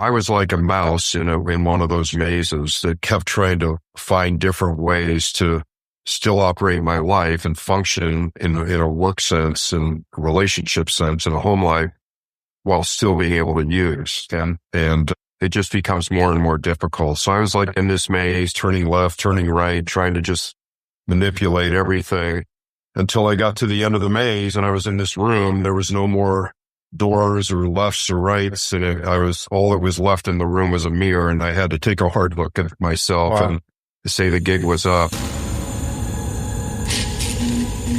I was like a mouse in one of those mazes that kept trying to find different ways to still operate my life and function in a work sense and relationship sense and a home life while still being able to use. And it just becomes more and more difficult. So I was like in this maze, turning left, turning right, trying to just manipulate everything until I got to the end of the maze and I was in this room. There was no more doors or lefts or rights. And all that was left in the room was a mirror. And I had to take a hard look at myself and say the gig was up.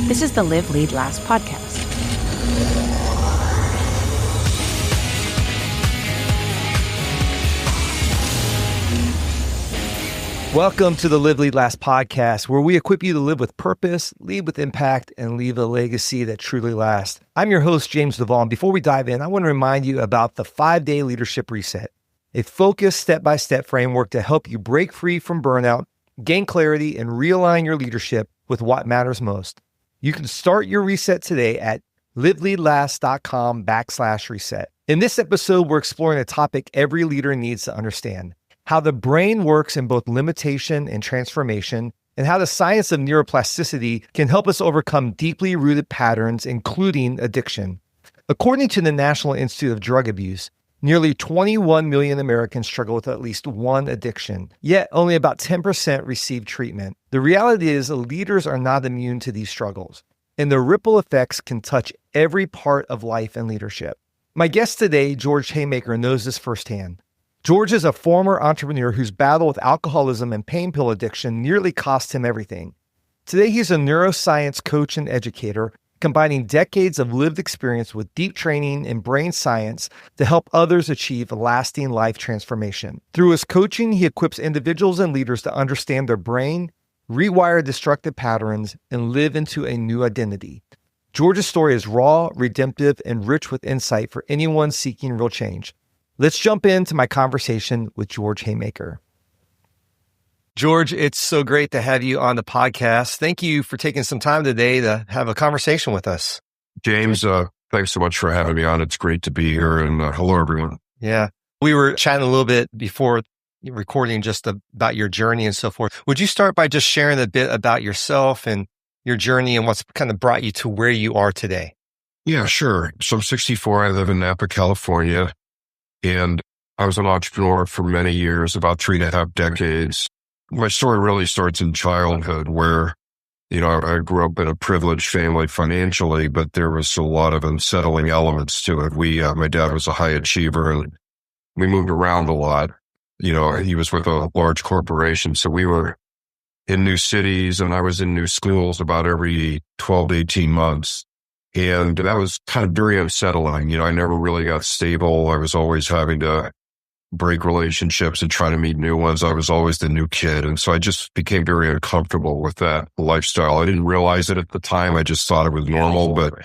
This is the Live, Lead, Last podcast. Welcome to the Live, Lead, Last podcast, where we equip you to live with purpose, lead with impact, and leave a legacy that truly lasts. I'm your host, James Duvall, and before we dive in, I want to remind you about the 5-Day Leadership Reset, a focused step-by-step framework to help you break free from burnout, gain clarity, and realign your leadership with what matters most. You can start your reset today at liveleadlast.com/reset. In this episode, we're exploring a topic every leader needs to understand: how the brain works in both limitation and transformation, and how the science of neuroplasticity can help us overcome deeply rooted patterns, including addiction. According to the National Institute of Drug Abuse, nearly 21 million Americans struggle with at least one addiction, yet only about 10% receive treatment. The reality is leaders are not immune to these struggles, and the ripple effects can touch every part of life and leadership. My guest today, George Haymaker, knows this firsthand. George is a former entrepreneur whose battle with alcoholism and pain pill addiction nearly cost him everything. Today, he's a neuroscience coach and educator, combining decades of lived experience with deep training in brain science to help others achieve lasting life transformation. Through his coaching, he equips individuals and leaders to understand their brain, rewire destructive patterns, and live into a new identity. George's story is raw, redemptive, and rich with insight for anyone seeking real change. Let's jump into my conversation with George Haymaker. George, it's so great to have you on the podcast. Thank you for taking some time today to have a conversation with us. James, thanks so much for having me on. It's great to be here. And hello, everyone. Yeah. We were chatting a little bit before recording just about your journey and so forth. Would you start by just sharing a bit about yourself and your journey and what's kind of brought you to where you are today? Yeah, sure. So I'm 64. I live in Napa, California. And I was an entrepreneur for many years, about 3.5 decades. My story really starts in childhood where, I grew up in a privileged family financially, but there was a lot of unsettling elements to it. My dad was a high achiever and we moved around a lot. He was with a large corporation. So we were in new cities and I was in new schools about every 12 to 18 months. And that was kind of very unsettling. I never really got stable. I was always having to break relationships and try to meet new ones. I was always the new kid. And so I just became very uncomfortable with that lifestyle. I didn't realize it at the time. I just thought it was normal. But,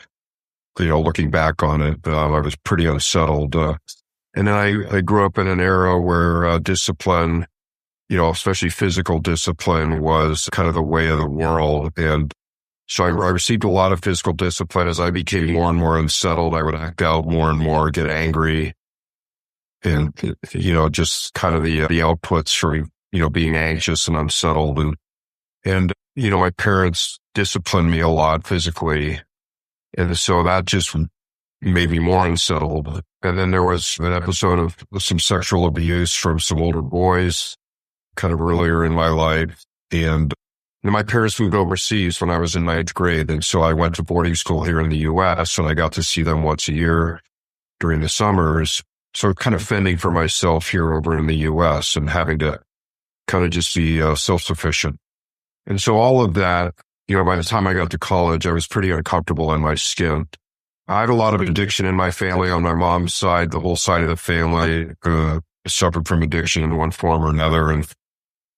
looking back on it, I was pretty unsettled. And then I grew up in an era where discipline, especially physical discipline, was kind of the way of the world. And so I received a lot of physical discipline. As I became more and more unsettled, I would act out more and more, get angry. And, just kind of the outputs from, being anxious and unsettled. And my parents disciplined me a lot physically. And so that just made me more unsettled. And then there was an episode of some sexual abuse from some older boys kind of earlier in my life. And my parents moved overseas when I was in 9th grade. And so I went to boarding school here in the U.S. and I got to see them once a year during the summers. So kind of fending for myself here over in the U.S. and having to kind of just be self-sufficient. And so all of that, by the time I got to college, I was pretty uncomfortable in my skin. I had a lot of addiction in my family on my mom's side. The whole side of the family suffered from addiction in one form or another.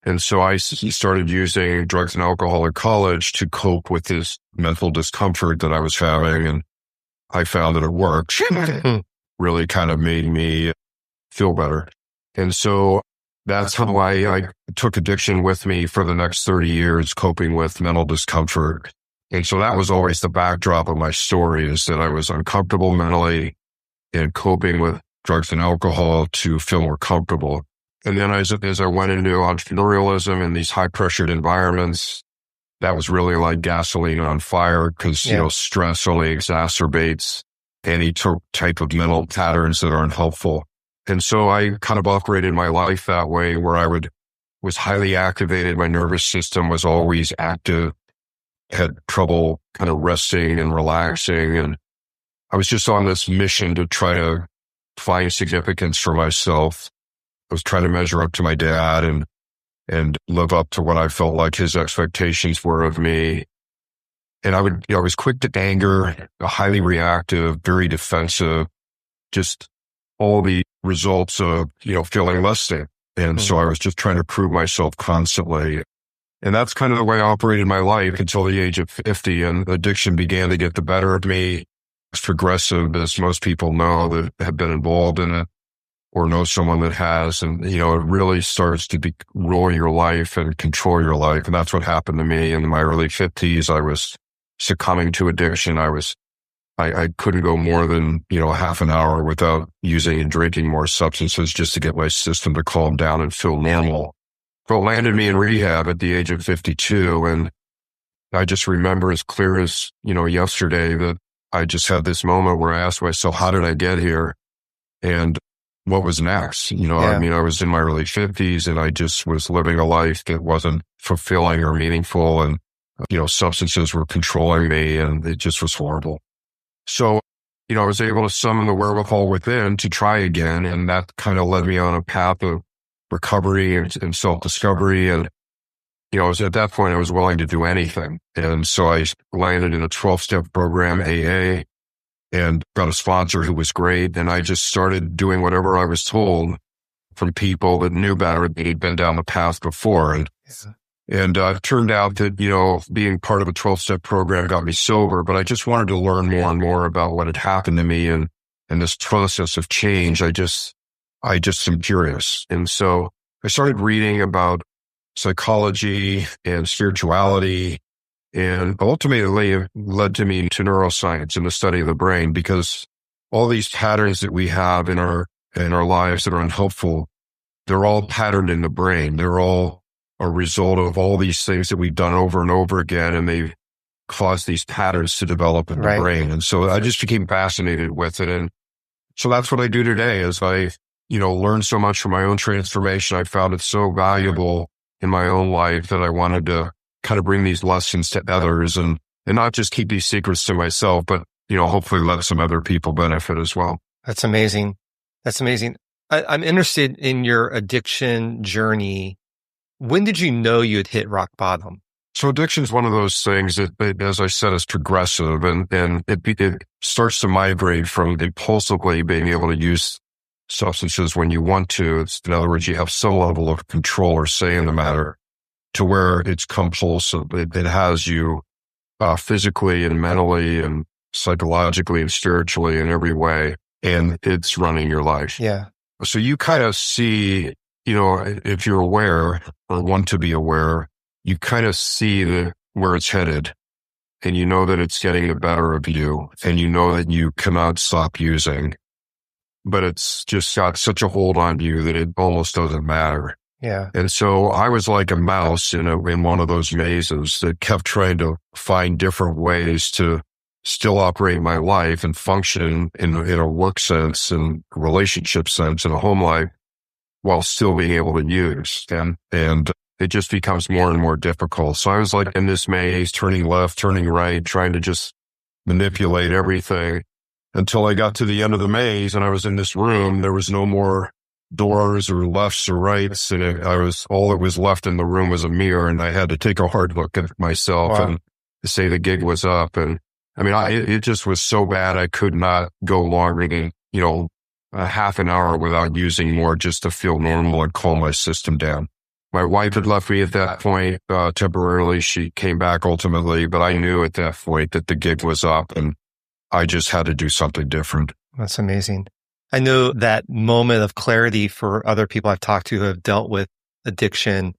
And so I started using drugs and alcohol in college to cope with this mental discomfort that I was having. And I found that it worked. Really kind of made me feel better. And so that's how I took addiction with me for the next 30 years, coping with mental discomfort. And so that was always the backdrop of my story, is that I was uncomfortable mentally and coping with drugs and alcohol to feel more comfortable. And then as I went into entrepreneurialism in these high pressured environments, that was really like gasoline on fire because, stress only exacerbates any type of mental patterns that are unhelpful. And so I kind of operated my life that way where I was highly activated. My nervous system was always active, had trouble kind of resting and relaxing. And I was just on this mission to try to find significance for myself. I was trying to measure up to my dad and live up to what I felt like his expectations were of me. And I was quick to anger, highly reactive, very defensive, just all the results of, feeling less than. And so I was just trying to prove myself constantly. And that's kind of the way I operated my life until the age of 50. And addiction began to get the better of me. It's progressive, as most people know that have been involved in it or know someone that has. And, it really starts to rule your life and control your life. And that's what happened to me in my early 50s. I was succumbing to addiction. I couldn't go more than, half an hour without using and drinking more substances just to get my system to calm down and feel normal. But it landed me in rehab at the age of 52. And I just remember as clear as, yesterday that I just had this moment where I asked myself, how did I get here? And what was next? I was in my early 50s and I just was living a life that wasn't fulfilling or meaningful. And, substances were controlling me and it just was horrible. So, I was able to summon the wherewithal within to try again. And that kind of led me on a path of recovery and self-discovery. And, at that point, I was willing to do anything. And so I landed in a 12-step program, AA, and got a sponsor who was great. And I just started doing whatever I was told from people that knew better, that had been down the path before. And it turned out that, being part of a 12-step program got me sober, but I just wanted to learn more and more about what had happened to me and this process of change. I just am curious. And so I started reading about psychology and spirituality, and ultimately it led to me to neuroscience and the study of the brain, because all these patterns that we have in our lives that are unhelpful, they're all patterned in the brain. They're all a result of all these things that we've done over and over again, and they've caused these patterns to develop in the brain. And so I just became fascinated with it. And so that's what I do today is I, learned so much from my own transformation. I found it so valuable in my own life that I wanted to kind of bring these lessons to others and not just keep these secrets to myself, but, hopefully let some other people benefit as well. That's amazing. That's amazing. I'm interested in your addiction journey. When did you know you had hit rock bottom? So addiction is one of those things that, as I said, is progressive and it starts to migrate from impulsively being able to use substances when you want to. In other words, you have some level of control or say in the matter, to where it's compulsive. It has you physically and mentally and psychologically and spiritually in every way, and it's running your life. Yeah. So you kind of see, if you're aware or want to be aware, you kind of see where it's headed, and you know that it's getting the better of you, and you know that you cannot stop using, but it's just got such a hold on you that it almost doesn't matter. Yeah. And so I was like a mouse in one of those mazes that kept trying to find different ways to still operate my life and function in a work sense and relationship sense and a home life while still being able to use. And it just becomes more and more difficult. So I was like in this maze, turning left, turning right, trying to just manipulate everything until I got to the end of the maze and I was in this room. There was no more doors or lefts or rights. And all that was left in the room was a mirror. And I had to take a hard look at myself and say the gig was up. And it just was so bad. I could not go longer than, a half an hour without using more just to feel normal and calm my system down. My wife had left me at that point temporarily. She came back ultimately, but I knew at that point that the gig was up and I just had to do something different. That's amazing. I know that moment of clarity for other people I've talked to who have dealt with addiction,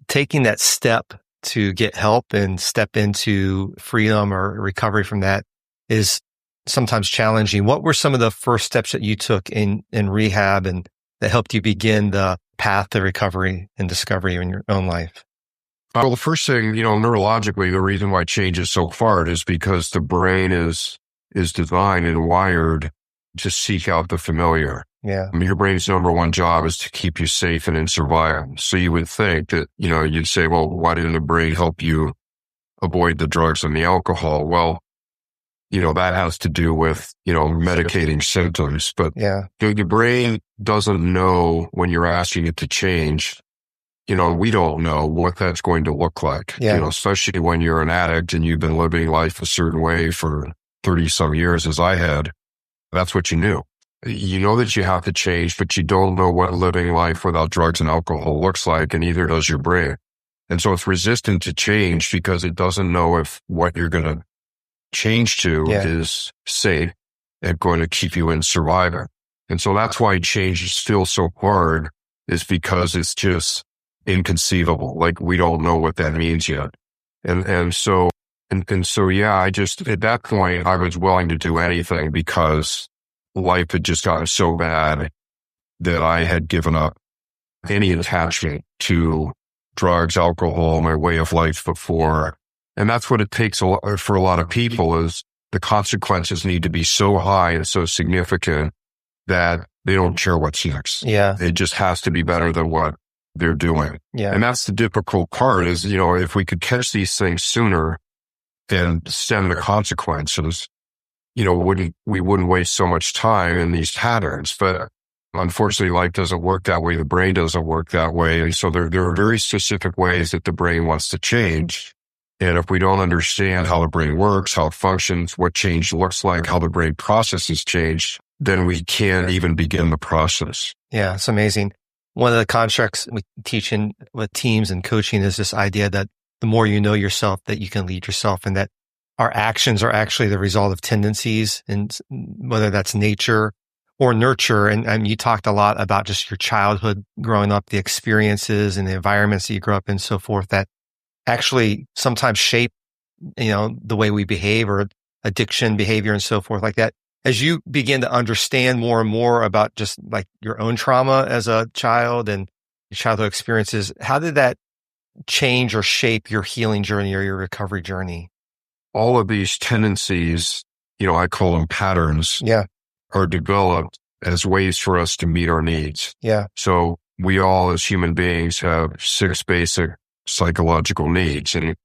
taking that step to get help and step into freedom or recovery from that is sometimes challenging. What were some of the first steps that you took in rehab and that helped you begin the path to recovery and discovery in your own life? Well, the first thing, neurologically, the reason why change is so hard is because the brain is designed and wired to seek out the familiar. Yeah. I mean, your brain's number one job is to keep you safe and in survival. So you would think that, you'd say, well, why didn't the brain help you avoid the drugs and the alcohol? Well, that has to do with, medicating symptoms. But yeah, the brain doesn't know when you're asking it to change. We don't know what that's going to look like, yeah. Especially when you're an addict and you've been living life a certain way for 30 some years as I had. That's what you knew. You know that you have to change, but you don't know what living life without drugs and alcohol looks like, and neither does your brain. And so it's resistant to change because it doesn't know if what you're going to change to is safe and going to keep you in survival. And so that's why change feels so hard, is because it's just inconceivable. Like, we don't know what that means yet. And so, yeah, I just, at that point, I was willing to do anything because life had just gotten so bad that I had given up any attachment to drugs, alcohol, my way of life before. And that's what it takes for a lot of people, is the consequences need to be so high and so significant that they don't care what's next. Yeah. It just has to be better than what they're doing. Yeah. And that's the difficult part, is, if we could catch these things sooner and stem the consequences, we wouldn't waste so much time in these patterns. But unfortunately, life doesn't work that way. The brain doesn't work that way. And so there are very specific ways that the brain wants to change. And if we don't understand how the brain works, how it functions, what change looks like, how the brain processes change, then we can't even begin the process. Yeah, it's amazing. One of the constructs we teach in with teams and coaching is this idea that the more you know yourself, that you can lead yourself, and that our actions are actually the result of tendencies, and whether that's nature or nurture. And you talked a lot about just your childhood growing up, the experiences and the environments that you grew up in, so forth, that actually sometimes shape, the way we behave, or addiction behavior and so forth like that. As you begin to understand more and more about just like your own trauma as a child and your childhood experiences, how did that change or shape your healing journey or your recovery journey? All of these tendencies, I call them patterns, are developed as ways for us to meet our needs. Yeah. So we all, as human beings, have 6 basic psychological needs, and,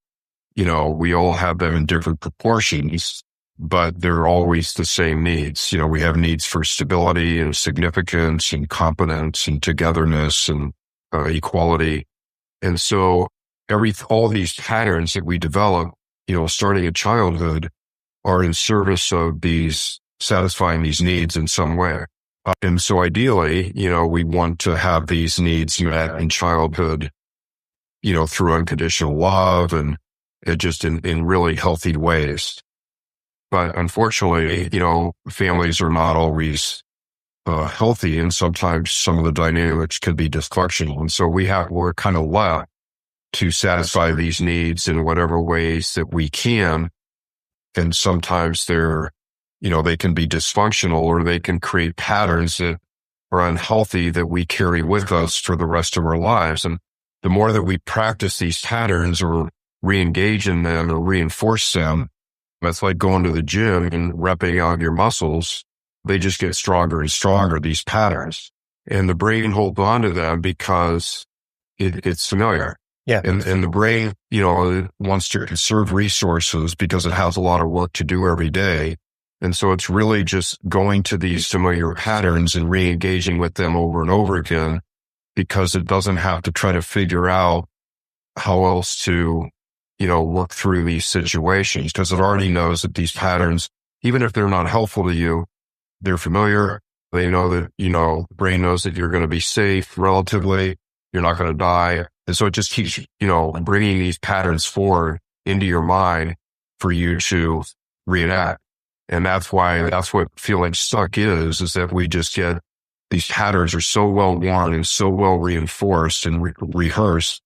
we all have them in different proportions, but they're always the same needs. We have needs for stability and significance and competence and togetherness and equality. And so all these patterns that we develop, starting in childhood, are in service of satisfying these needs in some way. And so ideally, we want to have these needs met in childhood, through unconditional love and just in really healthy ways. But unfortunately, families are not always healthy, and sometimes some of the dynamics can be dysfunctional. And so we're kind of left to satisfy these needs in whatever ways that we can. And sometimes they can be dysfunctional, or they can create patterns that are unhealthy that we carry with us for the rest of our lives. And the more that we practice these patterns or re-engage in them or reinforce them, it's like going to the gym and repping out your muscles. They just get stronger and stronger, these patterns. And the brain holds on to them because it's familiar. Yeah. And the brain, wants to conserve resources because it has a lot of work to do every day. And so it's really just going to these familiar patterns and re-engaging with them over and over again, because it doesn't have to try to figure out how else to, work through these situations, because it already knows that these patterns, even if they're not helpful to you, they're familiar. They know that, the brain knows that you're going to be safe relatively, you're not going to die. And so it just keeps, bringing these patterns forward into your mind for you to reenact. And that's what feeling stuck is that we just get, these patterns are so well worn and so well reinforced and rehearsed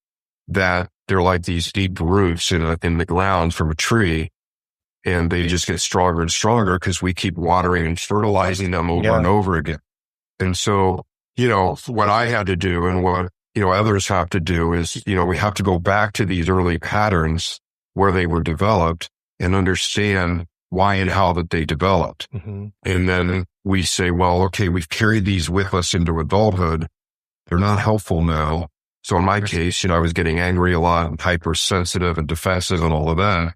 that they're like these deep roots in the ground from a tree. and they just get stronger and stronger because we keep watering and fertilizing them over and over again. And so, what I had to do and what, others have to do is, we have to go back to these early patterns where they were developed and understand why and how that they developed. Mm-hmm. And then we say, well, okay, we've carried these with us into adulthood. They're not helpful now. So in my case, I was getting angry a lot and hypersensitive and defensive and all of that.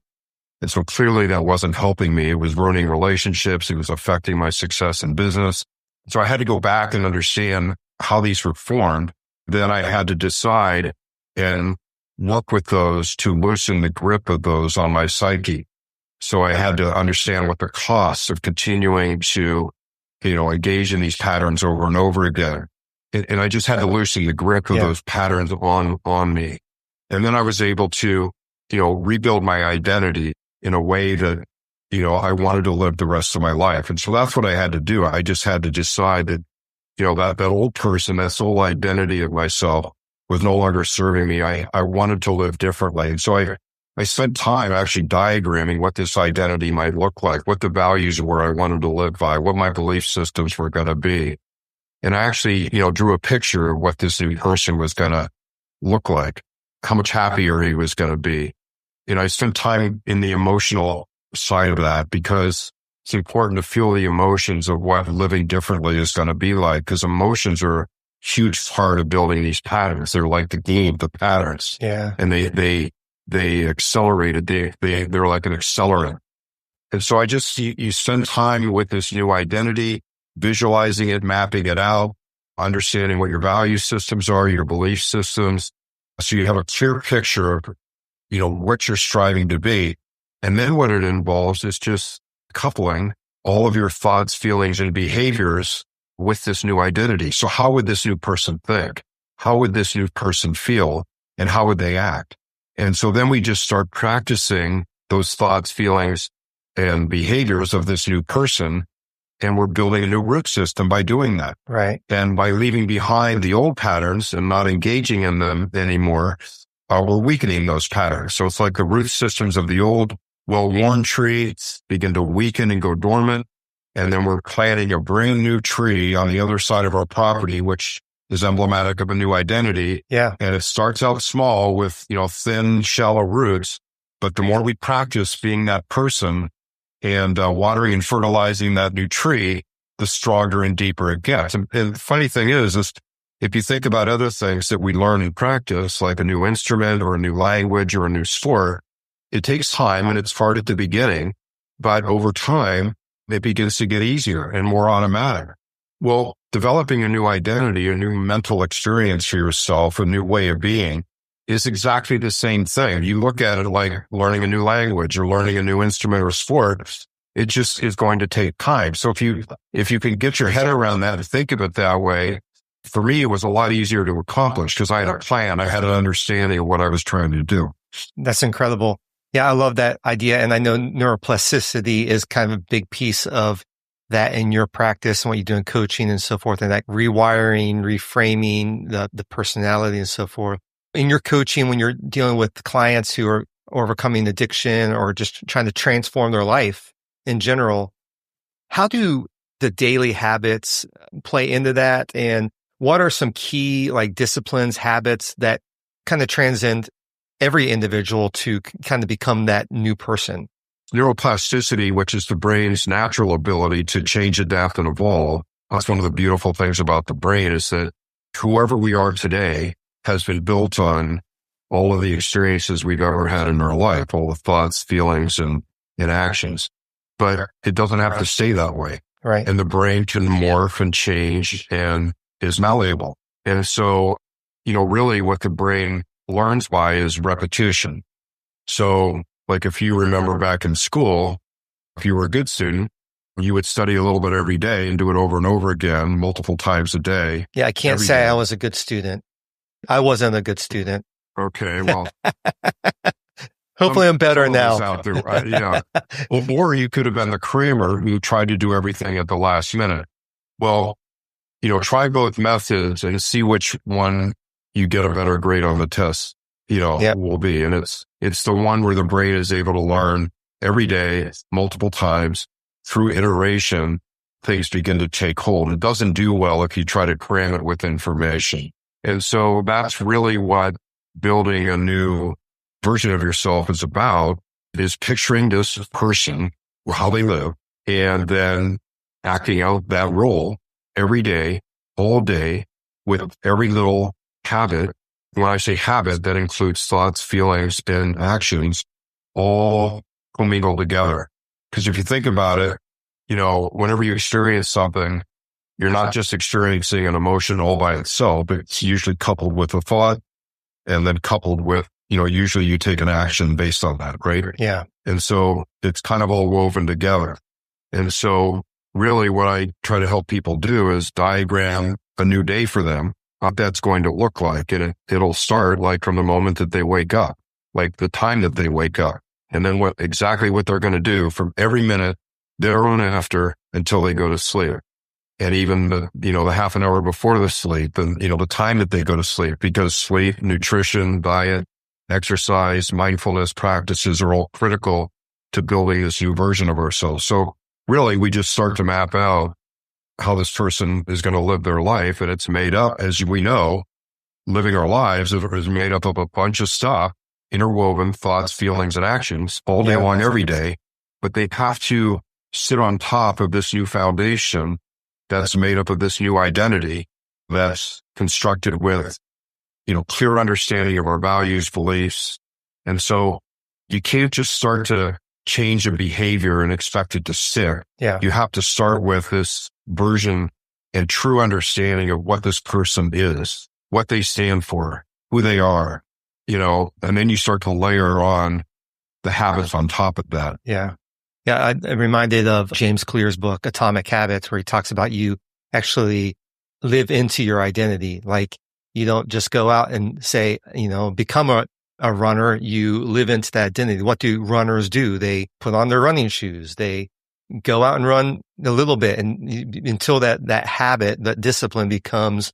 And so clearly that wasn't helping me. It was ruining relationships. It was affecting my success in business. So I had to go back and understand how these were formed. Then I had to decide and work with those to loosen the grip of those on my psyche. So I had to understand what the costs of continuing to, engage in these patterns over and over again. And I just had to loosen the grip of those patterns on me. And then I was able to, rebuild my identity in a way that, I wanted to live the rest of my life. And so that's what I had to do. I just had to decide that, that old person, that old identity of myself was no longer serving me. I wanted to live differently. And so I spent time actually diagramming what this identity might look like, what the values were I wanted to live by, what my belief systems were going to be. And I actually, drew a picture of what this new person was going to look like, how much happier he was going to be. I spent time in the emotional side of that because it's important to feel the emotions of what living differently is going to be like, because emotions are a huge part of building these patterns. They're like the glue of the patterns. Yeah. And they accelerated. They're like an accelerant. And so you spend time with this new identity, visualizing it, mapping it out, understanding what your value systems are, your belief systems. So you have a clear picture of, what you're striving to be. And then what it involves is just coupling all of your thoughts, feelings, and behaviors with this new identity. So how would this new person think? How would this new person feel? And how would they act? And so then we just start practicing those thoughts, feelings, and behaviors of this new person. And we're building a new root system by doing that. Right. And by leaving behind the old patterns and not engaging in them anymore, we're weakening those patterns. So it's like the root systems of the old well-worn tree begin to weaken and go dormant. And then we're planting a brand new tree on the other side of our property, which is emblematic of a new identity. Yeah. And it starts out small with, thin, shallow roots. But the more we practice being that person and watering and fertilizing that new tree, the stronger and deeper it gets. And the funny thing is if you think about other things that we learn and practice, like a new instrument or a new language or a new sport, it takes time and it's hard at the beginning, but over time, it begins to get easier and more automatic. Well, developing a new identity, a new mental experience for yourself, a new way of being is exactly the same thing. You look at it like learning a new language or learning a new instrument or sport. It just is going to take time. So if you can get your head around that and think of it that way, for me, it was a lot easier to accomplish because I had a plan. I had an understanding of what I was trying to do. That's incredible. Yeah, I love that idea. And I know neuroplasticity is kind of a big piece of that in your practice and what you do in coaching and so forth, and that rewiring, reframing the personality and so forth. In your coaching, when you're dealing with clients who are overcoming addiction or just trying to transform their life in general, how do the daily habits play into that? And what are some key disciplines, habits that kind of transcend every individual to kind of become that new person? Neuroplasticity, which is the brain's natural ability to change, adapt, and evolve. That's one of the beautiful things about the brain is that whoever we are today has been built on all of the experiences we've ever had in our life, all the thoughts, feelings, and actions. But it doesn't have to stay that way. Right. And the brain can morph and change and is malleable. And so, really what the brain learns by is repetition. So if you remember back in school, if you were a good student, you would study a little bit every day and do it over and over again, multiple times a day. Yeah, I can't say I was a good student. I wasn't a good student. Okay, well. Hopefully I'm better now. Out there, yeah. Or you could have been the crammer who tried to do everything at the last minute. Well, try both methods and see which one you get a better grade on the test, will be. And it's the one where the brain is able to learn every day, multiple times, through iteration, things begin to take hold. It doesn't do well if you try to cram it with information. And so that's really what building a new version of yourself is about, is picturing this person, how they live, and then acting out that role every day, all day, with every little habit. When I say habit, that includes thoughts, feelings, and actions, all commingled together. Because if you think about it, whenever you experience something, you're not just experiencing an emotion all by itself, but it's usually coupled with a thought, and then coupled with, usually you take an action based on that, right? Yeah. And so it's kind of all woven together. And so really what I try to help people do is diagram a new day for them, what that's going to look like. And it'll start like from the moment that they wake up, like the time that they wake up, and then exactly what they're going to do from every minute there on after until they go to sleep. And even the half an hour before the sleep, and, the time that they go to sleep, because sleep, nutrition, diet, exercise, mindfulness practices are all critical to building this new version of ourselves. So really, we just start to map out how this person is going to live their life. And it's made up, as we know, living our lives is made up of a bunch of stuff, interwoven thoughts, feelings, and actions all day long, every day. But they have to sit on top of this new foundation that's made up of this new identity that's constructed with, clear understanding of our values, beliefs. And so you can't just start to change a behavior and expect it to stick. Yeah. You have to start with this version and true understanding of what this person is, what they stand for, who they are, and then you start to layer on the habits on top of that. Yeah. Yeah. I'm reminded of James Clear's book, Atomic Habits, where he talks about you actually live into your identity. Like you don't just go out and say, become a runner. You live into that identity. What do runners do? They put on their running shoes. They go out and run a little bit, and until that habit, that discipline becomes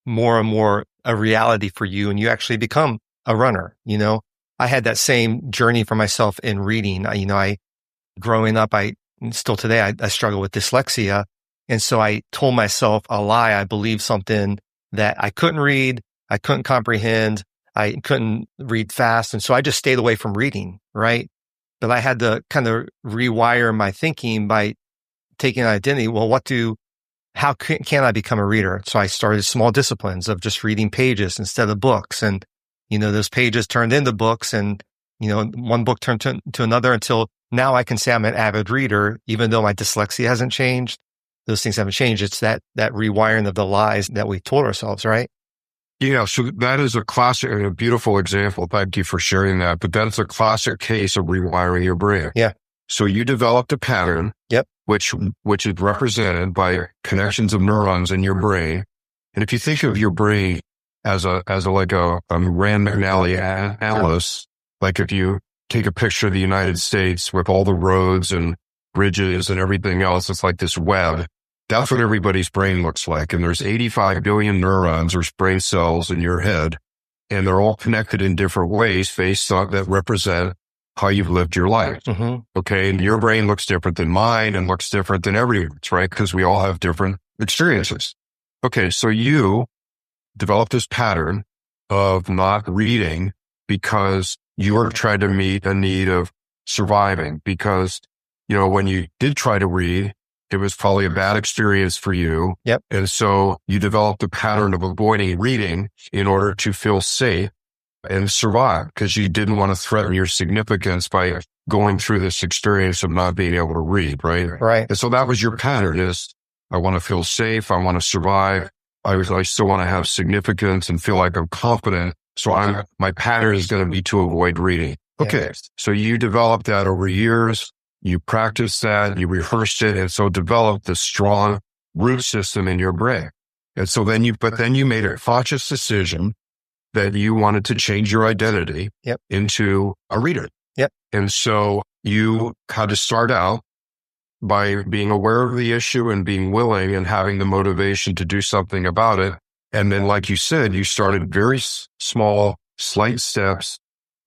more and more a reality for you, and you actually become a runner. I had that same journey for myself in reading. Growing up, still today, I struggle with dyslexia. And so I told myself a lie. I believed something that I couldn't read. I couldn't comprehend. I couldn't read fast. And so I just stayed away from reading, right? But I had to kind of rewire my thinking by taking an identity. Well, how can I become a reader? So I started small disciplines of just reading pages instead of books. And, those pages turned into books, and, one book turned to another, until now I can say I'm an avid reader, even though my dyslexia hasn't changed. Those things haven't changed. It's that rewiring of the lies that we told ourselves, right? Yeah, so that is a classic, a beautiful example. Thank you for sharing that. But that's a classic case of rewiring your brain. Yeah. So you developed a pattern, yep, which is represented by connections of neurons in your brain. And if you think of your brain as a Rand McNally atlas, like if you take a picture of the United States with all the roads and bridges and everything else, it's like this web. That's what everybody's brain looks like. And there's 85 billion neurons or brain cells in your head, and they're all connected in different ways based on that represent how you've lived your life. Mm-hmm. Okay. And your brain looks different than mine and looks different than everyone's, right? Because we all have different experiences. Okay. So you developed this pattern of not reading because you were trying to meet a need of surviving, because, when you did try to read, it was probably a bad experience for you. Yep. And so you developed a pattern of avoiding reading in order to feel safe and survive, because you didn't want to threaten your significance by going through this experience of not being able to read, right? Right. And so that was your pattern, is I want to feel safe. I want to survive. I still want to have significance and feel like I'm confident. So my pattern is going to be to avoid reading. Okay. Yeah. So you developed that over years. You practiced that, you rehearsed it, and so developed this strong root system in your brain. And so then you made a conscious decision that you wanted to change your identity yep. into a reader. Yep. And so you had to start out by being aware of the issue and being willing and having the motivation to do something about it. And then, like you said, you started very small, slight steps.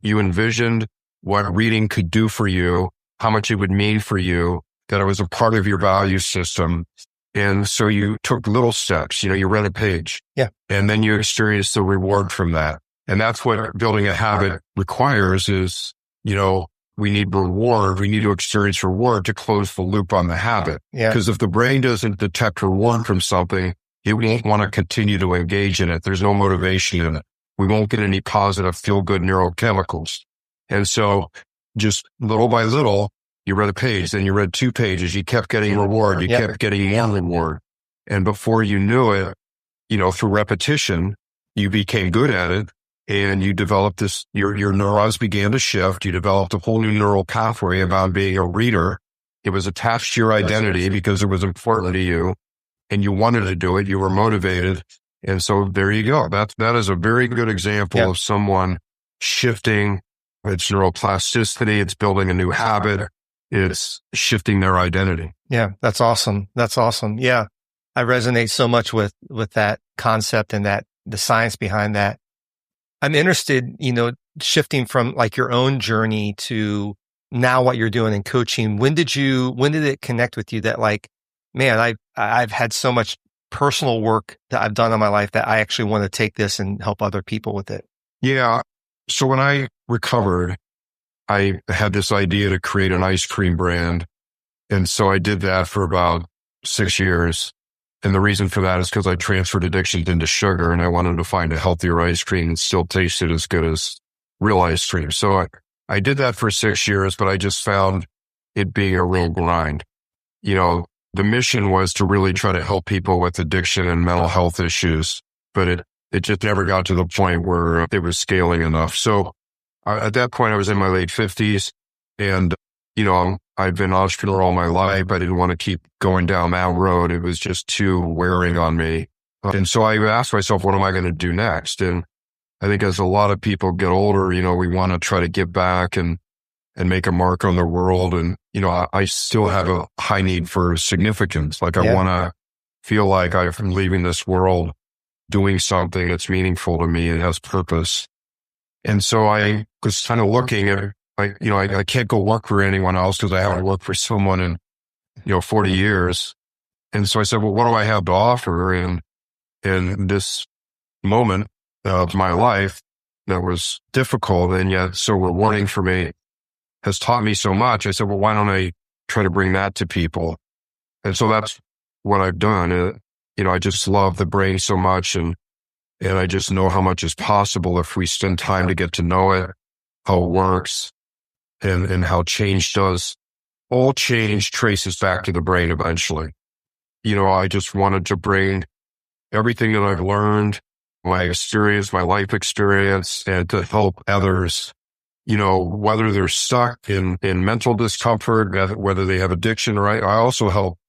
You envisioned what reading could do for you, how much it would mean for you, that it was a part of your value system. And so you took little steps, you read a page. Yeah. And then you experienced the reward from that. And that's what building a habit requires is, we need reward. We need to experience reward to close the loop on the habit. Yeah. Because if the brain doesn't detect reward from something, it won't want to continue to engage in it. There's no motivation in it. We won't get any positive feel-good neurochemicals. And so just little by little, you read a page, then you read 2 pages, you kept getting reward, you kept getting more reward. And before you knew it, through repetition, you became good at it. And you developed this, your neurons began to shift. You developed a whole new neural pathway about being a reader. It was attached to your identity because it was important to you and you wanted to do it. You were motivated. And so there you go. That is a very good example of someone shifting. It's neuroplasticity. It's building a new habit. It's shifting their identity. Yeah. That's awesome. That's awesome. Yeah. I resonate so much with that concept and the science behind that. I'm interested, shifting from like your own journey to now what you're doing in coaching. When did it connect with you that like, man, I've had so much personal work that I've done in my life that I actually want to take this and help other people with it? Yeah. So when I recovered, I had this idea to create an ice cream brand. And so I did that for about 6 years. And the reason for that is because I transferred addictions into sugar and I wanted to find a healthier ice cream and still taste it as good as real ice cream. So I did that for 6 years, but I just found it being a real grind. The mission was to really try to help people with addiction and mental health issues, but it just never got to the point where it was scaling enough. So at that point, I was in my late 50s and, I've been an entrepreneur all my life. I didn't want to keep going down that road. It was just too wearing on me. And so I asked myself, what am I going to do next? And I think as a lot of people get older, we want to try to give back and make a mark on the world. And, I still have a high need for significance. Like I want to feel like I'm leaving this world doing something that's meaningful to me and has purpose. And so I was kind of looking at, I can't go work for anyone else because I haven't worked for someone in, 40 years. And so I said, well, what do I have to offer? And in this moment of my life that was difficult and yet so rewarding for me has taught me so much. I said, well, why don't I try to bring that to people? And so that's what I've done. I just love the brain so much and I just know how much is possible if we spend time to get to know it, how it works, and how change does. All change traces back to the brain eventually. I just wanted to bring everything that I've learned, my experience, my life experience, and to help others, whether they're stuck in mental discomfort, whether they have addiction, right? I also help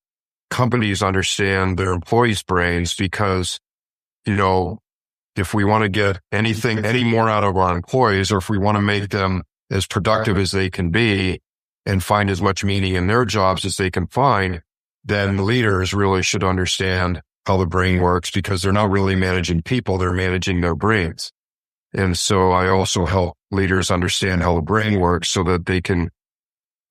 companies understand their employees' brains because, if we want to get any more out of our employees, or if we want to make them as productive as they can be and find as much meaning in their jobs as they can find, then leaders really should understand how the brain works because they're not really managing people, they're managing their brains. And so I also help leaders understand how the brain works so that they can,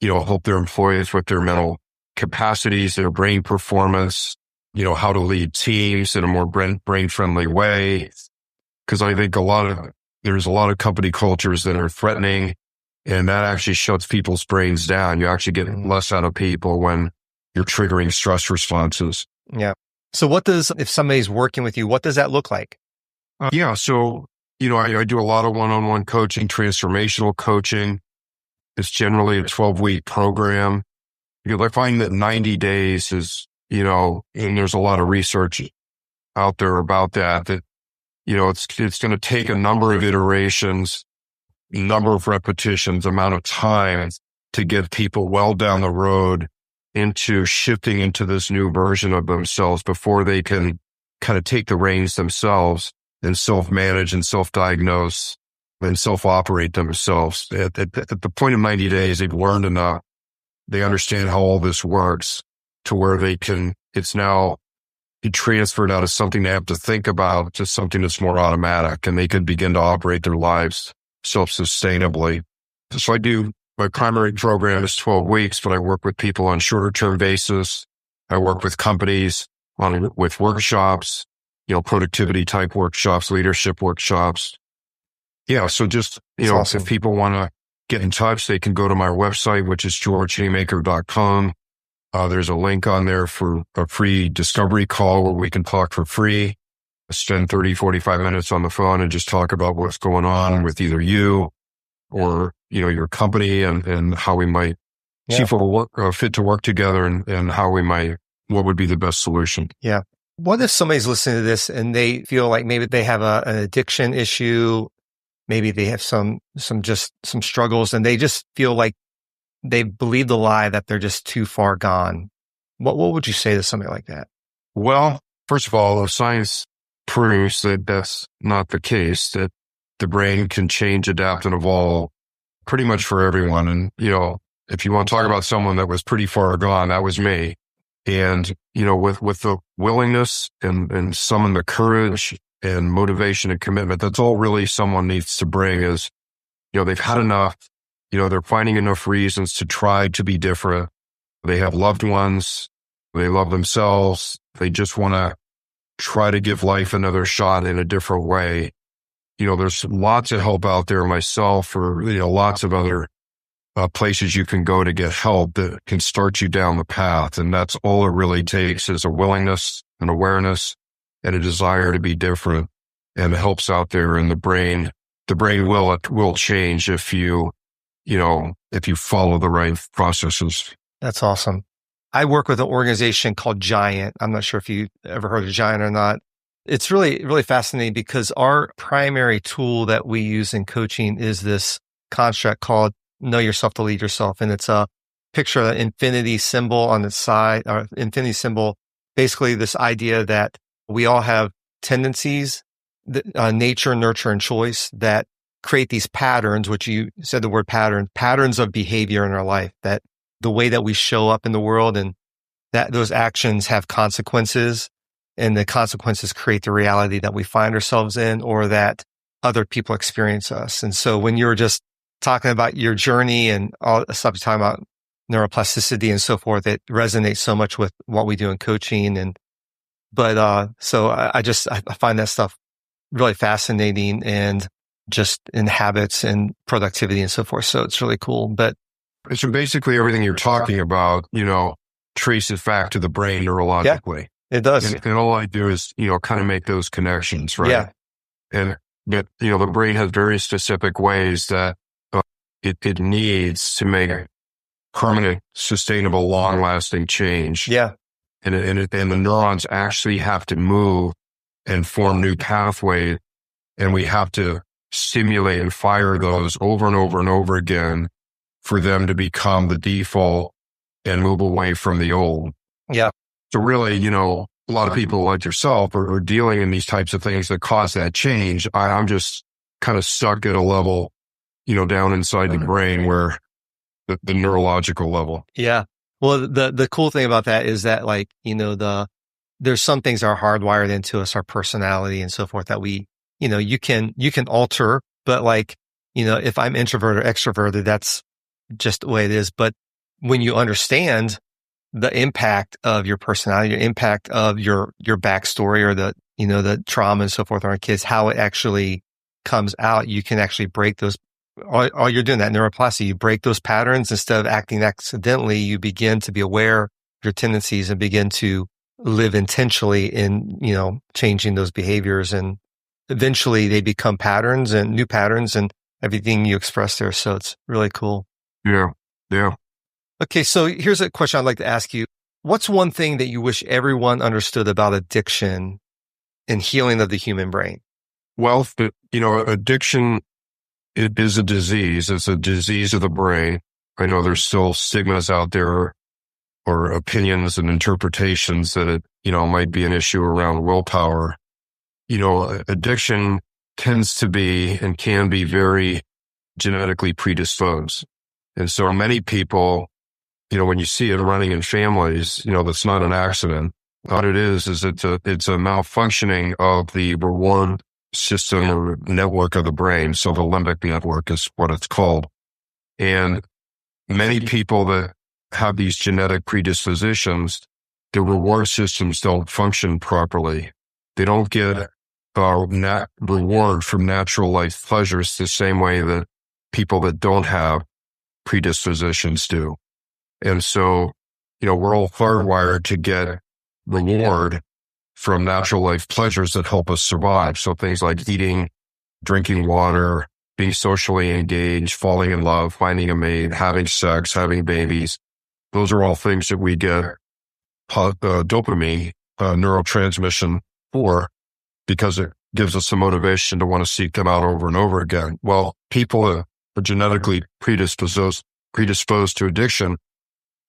help their employees with their mental capacities, their brain performance, how to lead teams in a more brain-friendly way. Because I think there's a lot of company cultures that are threatening, and that actually shuts people's brains down. You actually get less out of people when you're triggering stress responses. Yeah. So if somebody's working with you, what does that look like? So, I do a lot of one-on-one coaching, transformational coaching. It's generally a 12-week program because I find that 90 days is, and there's a lot of research out there about that, it's going to take a number of iterations, number of repetitions, amount of time to get people well down the road into shifting into this new version of themselves before they can kind of take the reins themselves and self-manage and self-diagnose and self-operate themselves. At the point of 90 days, they've learned enough. They understand how all this works to where it's now be transferred out of something they have to think about to something that's more automatic, and they can begin to operate their lives self-sustainably. So I do my primary program is 12 weeks, but I work with people on shorter term basis. I work with companies with workshops, productivity type workshops, leadership workshops. Yeah. So just, awesome. If people want to get in touch, they can go to my website, which is georgehaymaker.com. There's a link on there for a free discovery call where we can talk for free, spend 30, 45 minutes on the phone and just talk about what's going on with either you or, your company and how we might see if we'll fit to work together and what would be the best solution. Yeah. What if somebody's listening to this and they feel like maybe they have an addiction issue, maybe they have some struggles and they just feel like they believe the lie that they're just too far gone. What would you say to somebody like that? Well, first of all, science proves that that's not the case, that the brain can change, adapt, and evolve pretty much for everyone. And, if you want to talk about someone that was pretty far gone, that was me. And, with the willingness and some of the courage and motivation and commitment, that's all really someone needs to bring is, they've had enough, they're finding enough reasons to try to be different. They have loved ones. They love themselves. They just want to try to give life another shot in a different way. There's lots of help out there, myself or, lots of other places you can go to get help that can start you down the path. And that's all it really takes is a willingness, an awareness, and a desire to be different. And it helps out there in the brain. The brain will change if you follow the right processes. That's awesome. I work with an organization called Giant. I'm not sure if you ever heard of Giant or not. It's really, really fascinating because our primary tool that we use in coaching is this construct called Know Yourself to Lead Yourself. And it's a picture of an infinity symbol on the side, or infinity symbol, basically this idea that we all have tendencies, nature, nurture, and choice that create these patterns, which you said the word patterns of behavior in our life, that the way that we show up in the world and that those actions have consequences and the consequences create the reality that we find ourselves in or that other people experience us. And so when you're just talking about your journey and all the stuff, talking about neuroplasticity and so forth, it resonates so much with what we do in coaching. So I find that stuff really fascinating and just in habits and productivity and so forth. So it's really cool. But so basically everything you're talking about, traces back to the brain neurologically. Yeah, it does. And all I do is, kind of make those connections, right? Yeah. And that, the brain has very specific ways that it needs to make permanent, sustainable, long-lasting change. Yeah. And the neurons actually have to move and form new pathways. And we have to stimulate and fire those over and over and over again for them to become the default and move away from the old. Yeah. So really, a lot of people like yourself are dealing in these types of things that cause that change. I'm just kind of stuck at a level, down inside the brain where the neurological level. Yeah. Well, the cool thing about that is that there's some things that are hardwired into us, our personality and so forth that we, you can alter, but if I'm introvert or extroverted, that's just the way it is. But when you understand the impact of your personality, your impact of your backstory or the trauma and so forth on our kids, how it actually comes out, you can actually break those. All you're doing that neuroplasticity, you break those patterns instead of acting accidentally. You begin to be aware of your tendencies and begin to live intentionally in, changing those behaviors. And eventually they become patterns and new patterns and everything you express there. So it's really cool. Yeah. Yeah. Okay. So here's a question I'd like to ask you. What's one thing that you wish everyone understood about addiction and healing of the human brain? Well, addiction, it is a disease. It's a disease of the brain. I know there's still stigmas out there or opinions and interpretations that it, might be an issue around willpower. Addiction tends to be and can be very genetically predisposed. And so many people, when you see it running in families, that's not an accident. What it is it's a malfunctioning of the reward system or network of the brain. So the limbic network is what it's called. And many people that have these genetic predispositions, the reward systems don't function properly. They don't get reward from natural life pleasures the same way that people that don't have predispositions do. And so, we're all hardwired to get reward from natural life pleasures that help us survive. So things like eating, drinking water, being socially engaged, falling in love, finding a mate, having sex, having babies. Those are all things that we get dopamine neurotransmission for, because it gives us the motivation to want to seek them out over and over again. Well, people that are genetically predisposed to addiction,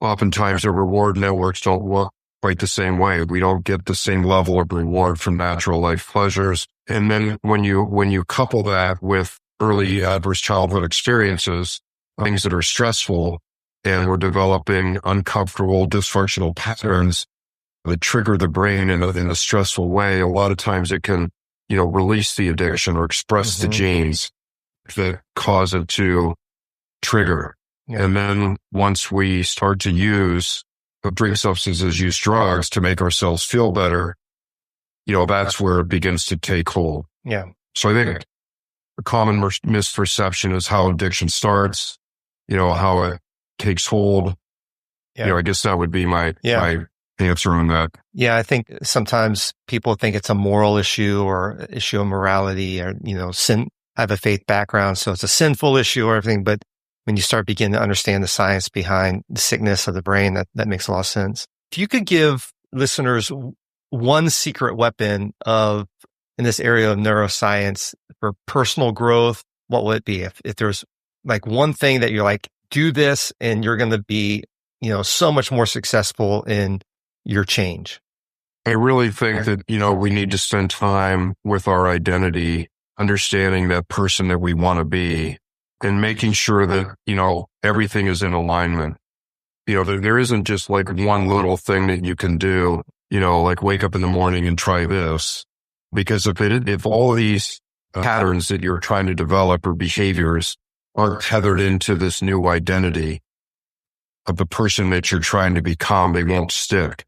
oftentimes their reward networks don't work quite the same way. We don't get the same level of reward from natural life pleasures. And then when you couple that with early adverse childhood experiences, things that are stressful, and we're developing uncomfortable, dysfunctional patterns that trigger the brain in a stressful way, a lot of times it can, release the addiction or express the genes that cause it to trigger. Yeah. And then once we start to drink substances, use drugs to make ourselves feel better, that's where it begins to take hold. Yeah. So I think a common misperception is how addiction starts, how it takes hold. Yeah. I guess that would be my answer on that. Yeah. I think sometimes people think it's a moral issue or issue of morality or, sin. I have a faith background, so it's a sinful issue or everything. But when you start beginning to understand the science behind the sickness of the brain, that makes a lot of sense. If you could give listeners one secret weapon in this area of neuroscience for personal growth, what would it be? If there's like one thing that you're like, do this and you're going to be, so much more successful in your change. I really think that, we need to spend time with our identity, understanding that person that we want to be, and making sure that, everything is in alignment. There isn't just like one little thing that you can do, like wake up in the morning and try this. Because if all of these patterns that you're trying to develop or behaviors aren't tethered into this new identity of the person that you're trying to become, they won't stick.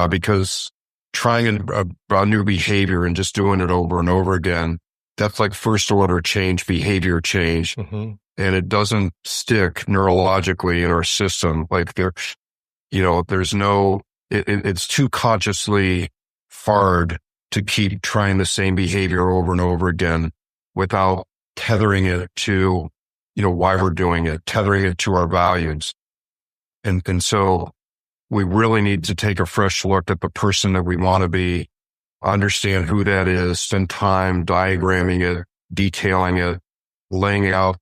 Because trying a new behavior and just doing it over and over again, that's like first order change, behavior change. Mm-hmm. And it doesn't stick neurologically in our system. Like it's too consciously hard to keep trying the same behavior over and over again without tethering it to, why we're doing it, tethering it to our values. And so we really need to take a fresh look at the person that we want to be, understand who that is, spend time diagramming it, detailing it, laying out,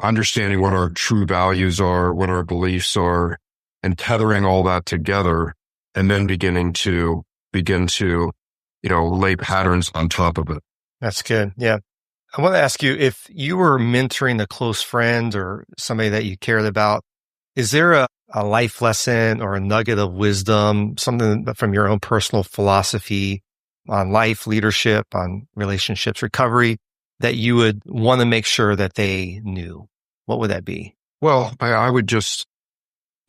understanding what our true values are, what our beliefs are, and tethering all that together, and then begin to, lay patterns on top of it. That's good. Yeah. I want to ask you, if you were mentoring a close friend or somebody that you cared about, is there a life lesson or a nugget of wisdom, something from your own personal philosophy on life, leadership, on relationships, recovery, that you would want to make sure that they knew? What would that be? Well, I would just,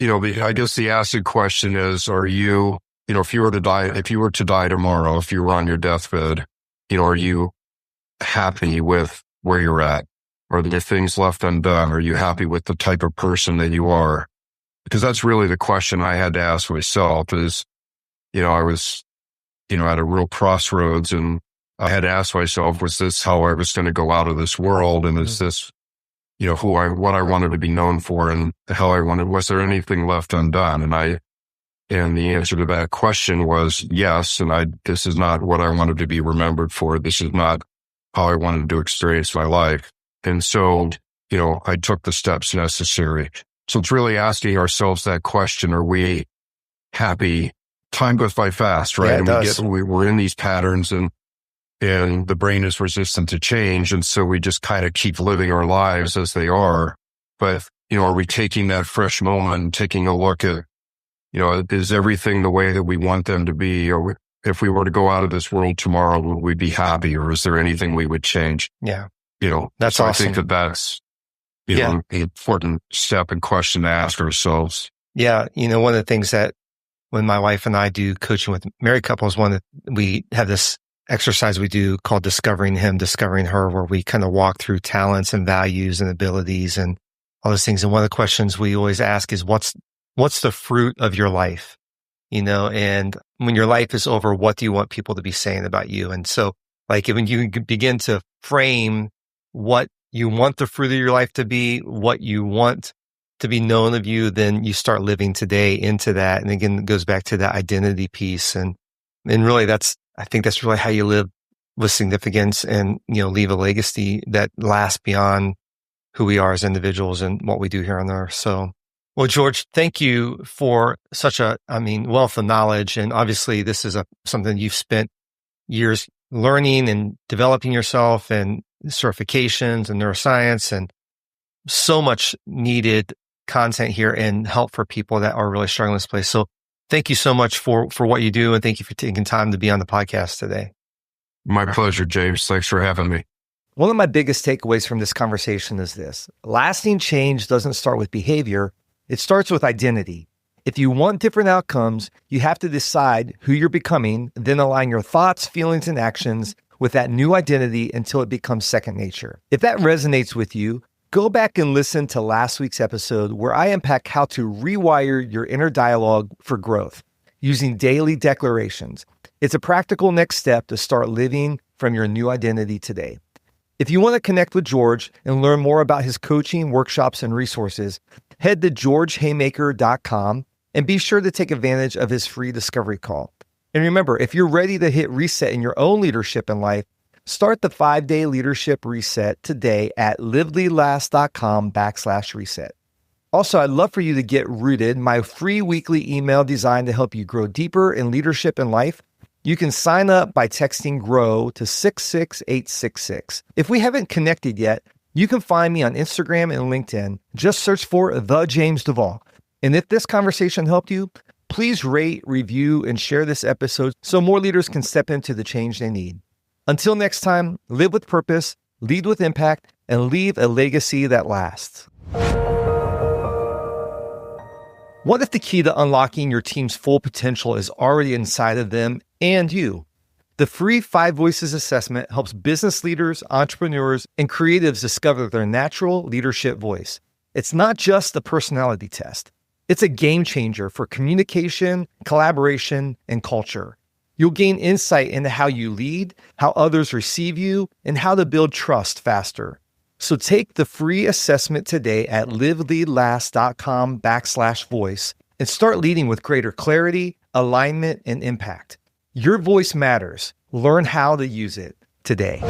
I guess the acid question is, are you, if you were to die tomorrow, if you were on your deathbed, are you happy with where you're at? Or the things left undone? Are you happy with the type of person that you are? Because that's really the question I had to ask myself is, I was, at a real crossroads, and I had to ask myself, was this how I was going to go out of this world? And is this, what I wanted to be known for and how I wanted, was there anything left undone? And the answer to that question was yes. And this is not what I wanted to be remembered for. This is not how I wanted to experience my life. And so, I took the steps necessary. So it's really asking ourselves that question. Are we happy? Time goes by fast, right? Yeah, and we're in these patterns and the brain is resistant to change. And so we just kind of keep living our lives as they are. But, are we taking that fresh moment and taking a look at, is everything the way that we want them to be? Or if we were to go out of this world tomorrow, would we be happy? Or is there anything we would change? Yeah. That's awesome. I think that's an important step and question to ask ourselves. Yeah. One of the things that when my wife and I do coaching with married couples, we have this exercise we do called Discovering Him, Discovering Her, where we kind of walk through talents and values and abilities and all those things. And one of the questions we always ask is, what's the fruit of your life? And when your life is over, what do you want people to be saying about you? And so when you begin to frame what you want the fruit of your life to be, what you want to be known of you, then you start living today into that. And again, it goes back to that identity piece. And really I think that's really how you live with significance and, leave a legacy that lasts beyond who we are as individuals and what we do here on earth. So, well, George, thank you for such a wealth of knowledge. And obviously this is something you've spent years learning and developing yourself, and certifications and neuroscience, and so much needed content here and help for people that are really struggling in this place. So thank you so much for what you do. And thank you for taking time to be on the podcast today. My pleasure, James. Thanks for having me. One of my biggest takeaways from this conversation is this: lasting change doesn't start with behavior. It starts with identity. If you want different outcomes, you have to decide who you're becoming, then align your thoughts, feelings, and actions with that new identity until it becomes second nature. If that resonates with you, go back and listen to last week's episode where I unpack how to rewire your inner dialogue for growth using daily declarations. It's a practical next step to start living from your new identity today. If you want to connect with George and learn more about his coaching, workshops, and resources, head to georgehaymaker.com and be sure to take advantage of his free discovery call. And remember, if you're ready to hit reset in your own leadership in life, start the 5-day leadership reset today at liveleadlast.com/reset. Also, I'd love for you to get Rooted, my free weekly email designed to help you grow deeper in leadership and life. You can sign up by texting GROW to 66866. If we haven't connected yet, you can find me on Instagram and LinkedIn. Just search for The James Duvall. And if this conversation helped you, please rate, review, and share this episode so more leaders can step into the change they need. Until next time, live with purpose, lead with impact, and leave a legacy that lasts. What if the key to unlocking your team's full potential is already inside of them and you? The free 5 Voices assessment helps business leaders, entrepreneurs, and creatives discover their natural leadership voice. It's not just a personality test. It's a game changer for communication, collaboration, and culture. You'll gain insight into how you lead, how others receive you, and how to build trust faster. So take the free assessment today at liveleadlast.com/voice and start leading with greater clarity, alignment, and impact. Your voice matters. Learn how to use it today.